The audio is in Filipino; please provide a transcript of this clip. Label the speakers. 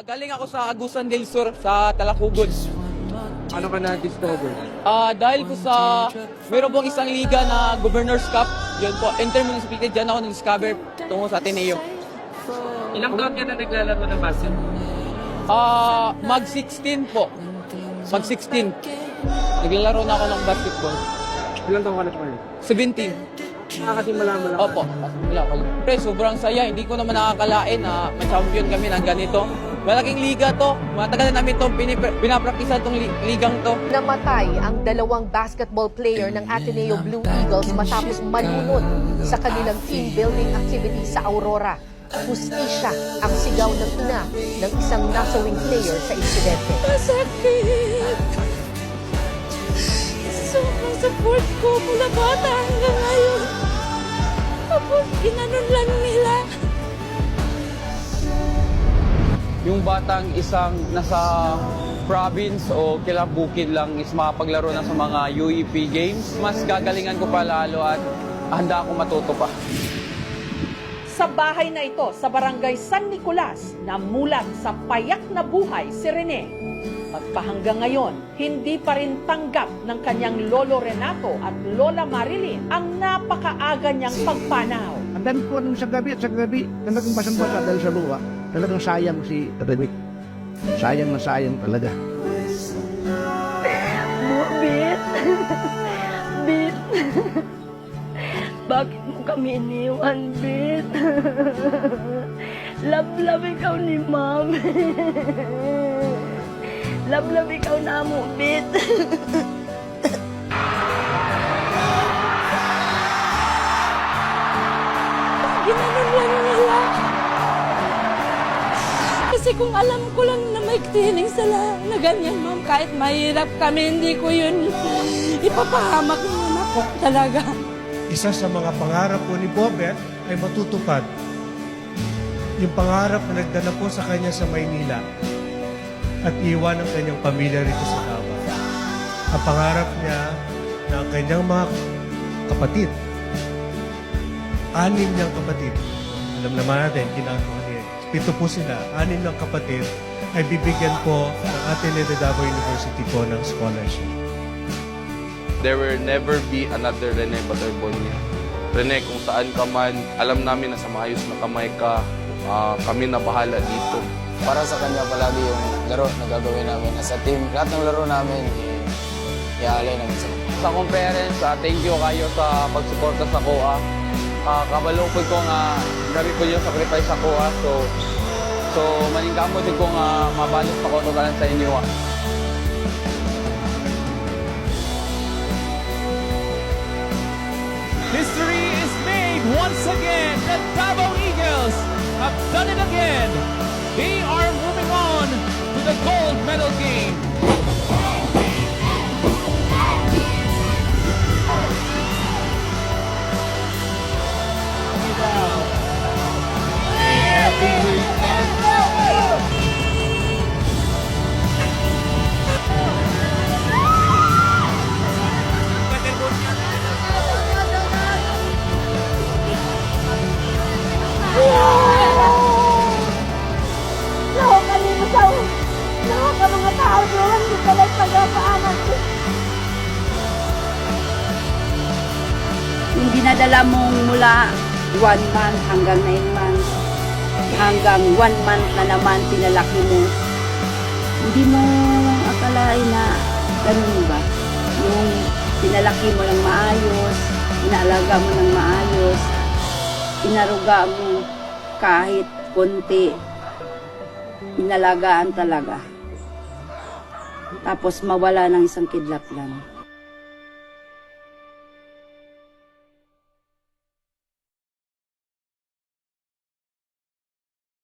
Speaker 1: Galing ako sa Agusan del Sur sa Talakugod.
Speaker 2: Ano ka na-discover?
Speaker 1: Dahil po sa meron pong isang liga na Governor's Cup, yun po, intermunicipality, dyan ako nag-discover tungo sa Ateneo.
Speaker 2: Ilang taon ka na naglalaro ng basketball?
Speaker 1: Mag-16 po. Mag-16. Naglalaro na ako ng basketball.
Speaker 2: Ilang taon ka na ngayon?
Speaker 1: 17.
Speaker 2: Nakakasimula mo lang.
Speaker 1: Opo. Wala ko. Pre, sobrang saya. Hindi ko naman nakakalain na ma-champion kami ng ganito. Malaking liga to. Matagal na namin itong pinapraktisan itong ligang to.
Speaker 3: Namatay ang dalawang basketball player ng Ateneo Blue Eagles matapos malunod sa kanilang team building activity sa Aurora. Hustisya ang sigaw ng ina ng isang nasawing player sa insidente.
Speaker 4: Masakit! Sobrang support ko mula bata hanggang ngayon. Tapos ginanon lang nila.
Speaker 1: Yung batang isang nasa province o kilabukid lang is makapaglaro na sa mga UEP games, mas gagalingan ko pa lalo at handa akong matuto pa.
Speaker 5: Sa bahay na ito sa barangay San Nicolas, namulat sa payak na buhay si Rene. At hanggang ngayon, hindi pa rin tanggap ng kanyang lolo Renato at lola Marilyn ang napakaaga niyang pagpanaw.
Speaker 6: Ang dami po nung sa gabi talagang basang-basa dahil sa luwa. Talagang sayang si Rene. Sayang na sayang talaga.
Speaker 4: Bit! Bit! Bakit mo kami iniwan, Bit? Love ikaw ni Mami. Love ikaw na mo, Bit. Ginanon lang nila. Kasi kung alam ko lang na may tining sila na ganyan, Ma'am, kahit mahirap kami, hindi ko yun ipapahamak naman ako talaga.
Speaker 7: Isa sa mga pangarap po ni Bobet ay matutupad. Yung pangarap na nagdala po sa kanya sa Maynila at iwan ang kanyang pamilya rito sa Davao. Ang pangarap niya na ang kanyang mga kapatid, 6 niyang kapatid, alam naman natin, ginagawa niya, 7 po sila, 6 niyang kapatid ay bibigyan po ng Ateneo de Davao University po ng scholarship.
Speaker 8: There will never be another Rene Baterbonia. Rene, kung saan ka man, alam namin na sa maayos na kamay ka, kami na bahala dito.
Speaker 9: Para sa kanya palagi yung laro na gagawin namin. As a team, lahat ng laro namin, iaalay namin sa
Speaker 1: Sa conference, thank you kayo sa pagsuporta sa COA. Kabalukod ko nga, gabi ko yung sacrifice sa COA. So maningkamot din ko nga mabalos pa ko ito sa inyo.
Speaker 10: History is made once again. The Davao Eagles have done it again. They are moving on to the gold medal game.
Speaker 4: Mga tao doon, hindi ka lang pagkakaanan ko.
Speaker 11: Yung dinadala mong mula 1 month hanggang 9 months, hanggang 1 month na naman pinalaki mo, hindi mo akalain na ganun ba? Yung pinalaki mo ng maayos, inaalaga mo ng maayos, inaruga mo kahit konti, inalagaan talaga. Tapos mawala ng isang kidlat lang.